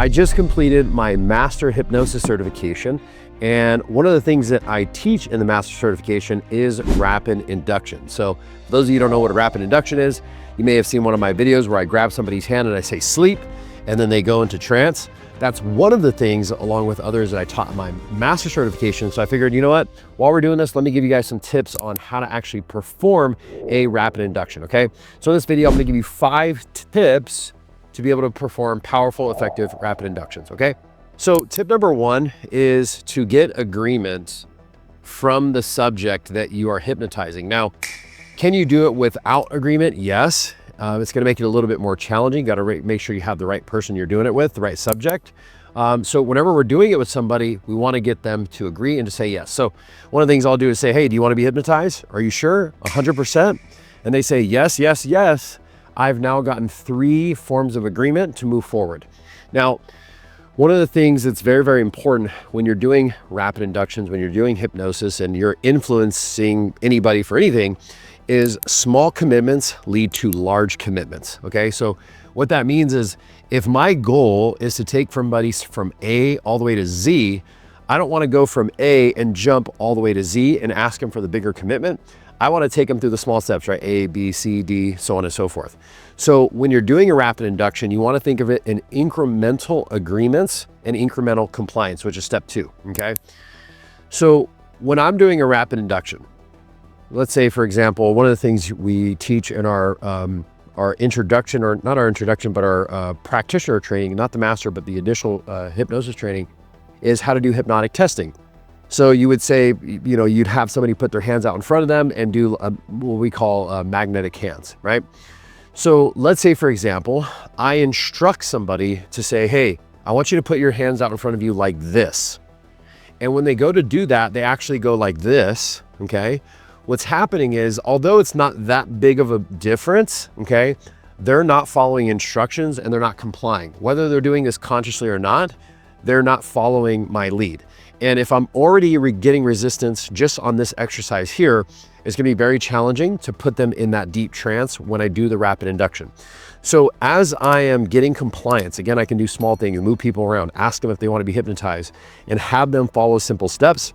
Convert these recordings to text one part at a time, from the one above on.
I just completed my Master Hypnosis certification, and one of the things that I teach in the Master certification is rapid induction. So for those of you who don't know what a rapid induction is, you may have seen one of my videos where I grab somebody's hand and I say sleep, and then they go into trance. That's one of the things, along with others, that I taught in my Master certification. So I figured, you know what, while we're doing this, let me give you guys some tips on how to actually perform a rapid induction, okay? So in this video, I'm gonna give you 5 tips to be able to perform powerful, effective, rapid inductions, okay? So tip number 1 is to get agreement from the subject that you are hypnotizing. Now, can you do it without agreement? Yes. It's gonna make it a little bit more challenging. Got to make sure you have the right person you're doing it with, the right subject. So whenever we're doing it with somebody, we wanna get them to agree and to say yes. So one of the things I'll do is say, hey, do you wanna be hypnotized? Are you sure? 100%? And they say, yes, yes, yes. I've now gotten 3 forms of agreement to move forward. Now, one of the things that's very, very important when you're doing rapid inductions, when you're doing hypnosis and you're influencing anybody for anything, is small commitments lead to large commitments, okay? So what that means is if my goal is to take somebody from A all the way to Z, I don't wanna go from A and jump all the way to Z and ask them for the bigger commitment. I wanna take them through the small steps, right? A, B, C, D, so on and so forth. So when you're doing a rapid induction, you wanna think of it in incremental agreements and incremental compliance, which is step 2, okay? So when I'm doing a rapid induction, let's say, for example, one of the things we teach in our introduction, or not our introduction, but our practitioner training, not the master, but the initial hypnosis training, is how to do hypnotic testing. So you would say, you know, you'd have somebody put their hands out in front of them and do what we call magnetic hands, right? So let's say, for example, I instruct somebody to say, hey, I want you to put your hands out in front of you like this. And when they go to do that, they actually go like this, okay? What's happening is, although it's not that big of a difference, okay, they're not following instructions and they're not complying. Whether they're doing this consciously or not, they're not following my lead. And if I'm already getting resistance just on this exercise here, it's gonna be very challenging to put them in that deep trance when I do the rapid induction. So as I am getting compliance, again, I can do small things, move people around, ask them if they wanna be hypnotized, and have them follow simple steps.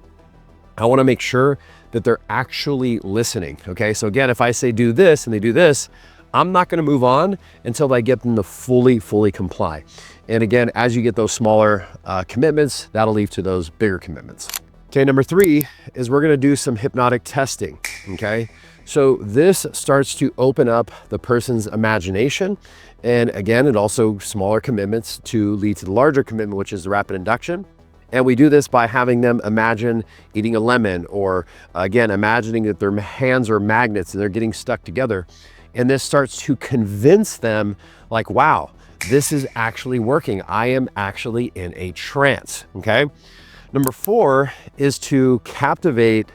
I wanna make sure that they're actually listening, okay? So again, if I say do this and they do this, I'm not gonna move on until I get them to fully comply. And again, as you get those smaller commitments, that'll lead to those bigger commitments. Okay, number 3 is we're gonna do some hypnotic testing, okay? So this starts to open up the person's imagination. And again, it also smaller commitments to lead to the larger commitment, which is the rapid induction. And we do this by having them imagine eating a lemon, or again, imagining that their hands are magnets and they're getting stuck together. And this starts to convince them like, wow, this is actually working. I am actually in a trance, okay? Number 4 is to captivate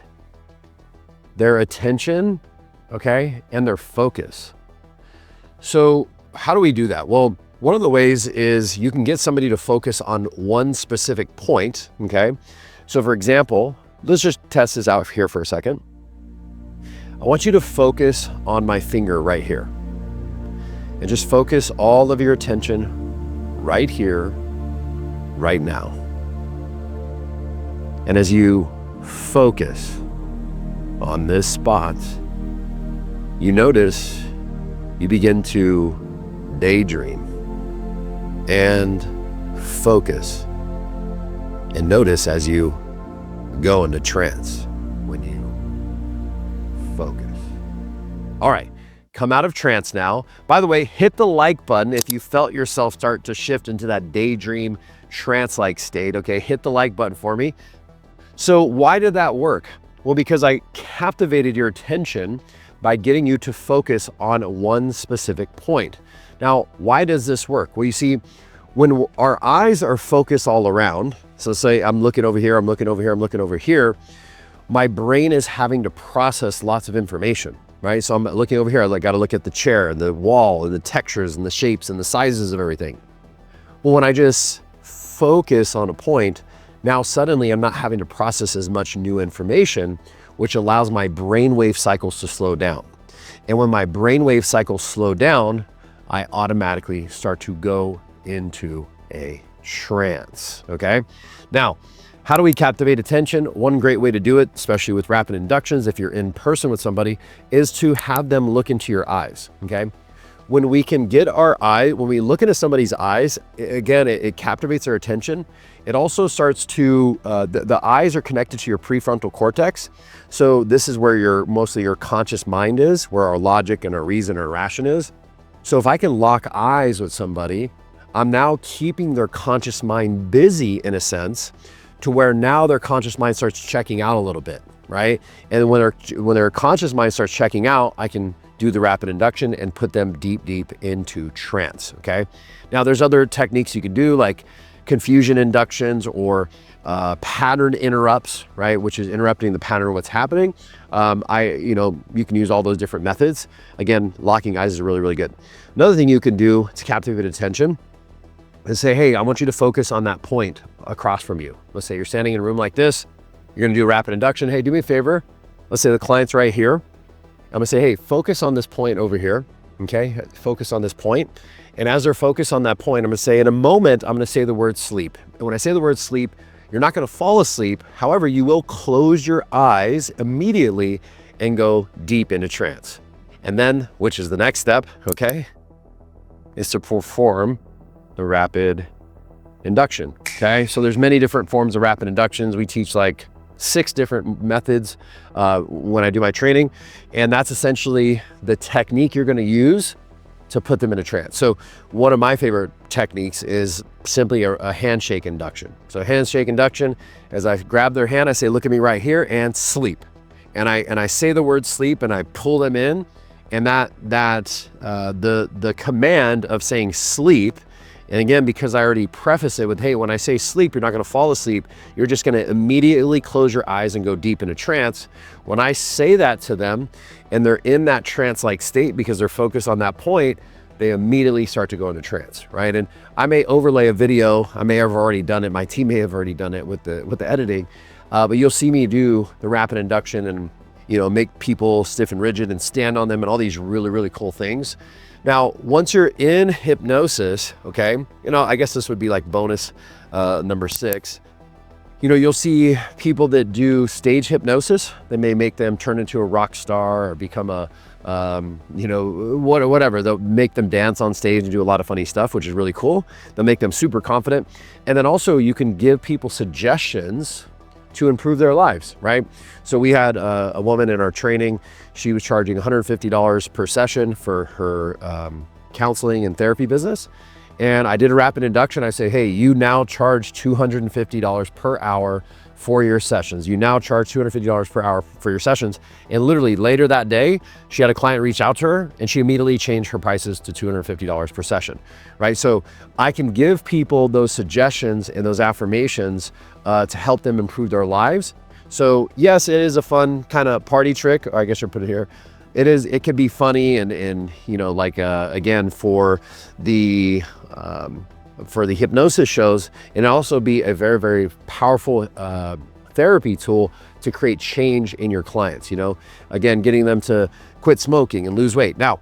their attention, okay, and their focus. So how do we do that? Well, one of the ways is you can get somebody to focus on one specific point, okay? So for example, let's just test this out here for a second. I want you to focus on my finger right here. And just focus all of your attention right here, right now. And as you focus on this spot, you notice you begin to daydream and focus. And notice as you go into trance when you focus. All right, come out of trance now. By the way, hit the like button if you felt yourself start to shift into that daydream trance-like state, okay? Hit the like button for me. So why did that work? Well, because I captivated your attention by getting you to focus on one specific point. Now, why does this work? Well, you see, when our eyes are focused all around, so say I'm looking over here, I'm looking over here, I'm looking over here, my brain is having to process lots of information, right? So I'm looking over here, I got to look at the chair and the wall and the textures and the shapes and the sizes of everything. Well, when I just focus on a point, now suddenly I'm not having to process as much new information, which allows my brainwave cycles to slow down. And when my brainwave cycles slow down, I automatically start to go into a trance, okay? Now, how do we captivate attention? One great way to do it, especially with rapid inductions, if you're in person with somebody, is to have them look into your eyes, okay? When we can get when we look into somebody's eyes, again, it captivates their attention. It also starts to, the eyes are connected to your prefrontal cortex. So this is where mostly your conscious mind is, where our logic and our reason or ration is. So if I can lock eyes with somebody, I'm now keeping their conscious mind busy in a sense, to where now their conscious mind starts checking out a little bit, right? And when their conscious mind starts checking out, I can do the rapid induction and put them deep into trance, okay? Now there's other techniques you can do, like confusion inductions or pattern interrupts, right? Which is interrupting the pattern of what's happening. You can use all those different methods. Again, locking eyes is really good. Another thing you can do to captivate attention is say, hey, I want you to focus on that point across from you. Let's say you're standing in a room like this, you're gonna do a rapid induction. Hey, do me a favor. Let's say the client's right here. I'm gonna say, hey, focus on this point over here, okay? Focus on this point. And as they're focused on that point, I'm gonna say, in a moment, I'm gonna say the word sleep. And when I say the word sleep, you're not gonna fall asleep. However, you will close your eyes immediately and go deep into trance. And then, which is the next step, okay, is to perform the rapid induction, okay? So there's many different forms of rapid inductions. We teach like 6 different methods when I do my training. And that's essentially the technique you're gonna use to put them in a trance. So one of my favorite techniques is simply a handshake induction. So handshake induction, as I grab their hand, I say, look at me right here and sleep. And I say the word sleep and I pull them in, and the command of saying sleep. And again, because I already preface it with, hey, when I say sleep, you're not gonna fall asleep. You're just gonna immediately close your eyes and go deep into trance. When I say that to them and they're in that trance-like state because they're focused on that point, they immediately start to go into trance, right? And I may overlay a video. I may have already done it. My team may have already done it with the editing, but you'll see me do the rapid induction and, make people stiff and rigid and stand on them and all these really cool things. Now, once you're in hypnosis, okay, I guess this would be like bonus number 6. You'll see people that do stage hypnosis. They may make them turn into a rock star or become a, whatever. They'll make them dance on stage and do a lot of funny stuff, which is really cool. They'll make them super confident. And then also you can give people suggestions to improve their lives, right? So we had a woman in our training. She was charging $150 per session for her counseling and therapy business. And I did a rapid induction. I say, hey, you now charge $250 per hour for your sessions. You now charge $250 per hour for your sessions. And literally later that day, she had a client reach out to her and she immediately changed her prices to $250 per session, right? So I can give people those suggestions and those affirmations to help them improve their lives. So yes, it is a fun kind of party trick. Or I guess you'll put it here. It can be funny and again, for the hypnosis shows, and also be a very powerful therapy tool to create change in your clients. Again, getting them to quit smoking and lose weight. Now,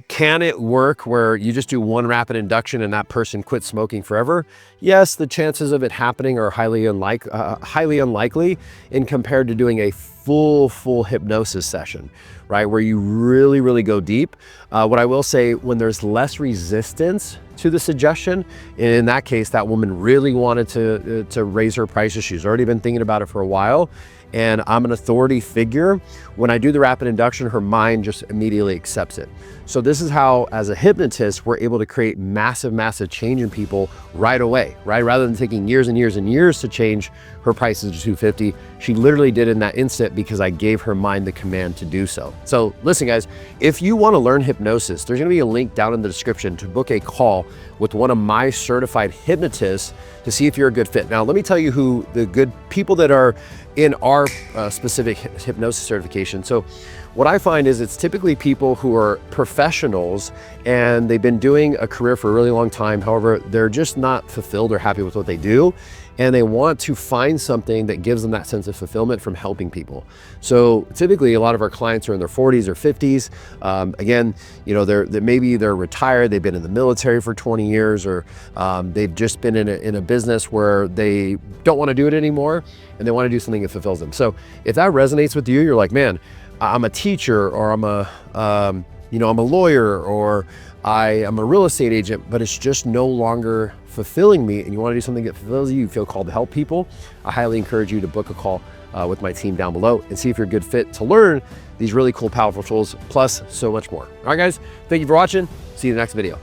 can it work where you just do one rapid induction and that person quits smoking forever? Yes, the chances of it happening are highly unlikely in compared to doing a full hypnosis session, right? Where you really go deep. What I will say, when there's less resistance to the suggestion, and in that case, that woman really wanted to raise her prices. She's already been thinking about it for a while. And I'm an authority figure. When I do the rapid induction, her mind just immediately accepts it. So this is how, as a hypnotist, we're able to create massive change in people right away, right? Rather than taking years and years to change her prices to $250, she literally did it in that instant because I gave her mind the command to do so. So listen, guys, if you want to learn hypnosis, there's going to be a link down in the description to book a call with one of my certified hypnotists to see if you're a good fit. Now, let me tell you who the good people that are in our specific hypnosis certification. So what I find is it's typically people who are professionals and they've been doing a career for a really long time. However, they're just not fulfilled or happy with what they do. And they want to find something that gives them that sense of fulfillment from helping people. So typically a lot of our clients are in their 40s or 50s. Again, you know, maybe they're retired, they've been in the military for 20 years, or they've just been in a business where they don't want to do it anymore and they want to do something that fulfills them. So if that resonates with you, you're like, man, I'm a teacher, or I'm a lawyer, or I am a real estate agent, but it's just no longer fulfilling me, and you want to do something that fulfills you, you feel called to help people, I highly encourage you to book a call with my team down below and see if you're a good fit to learn these really cool, powerful tools, plus so much more. All right, guys, thank you for watching. See you in the next video.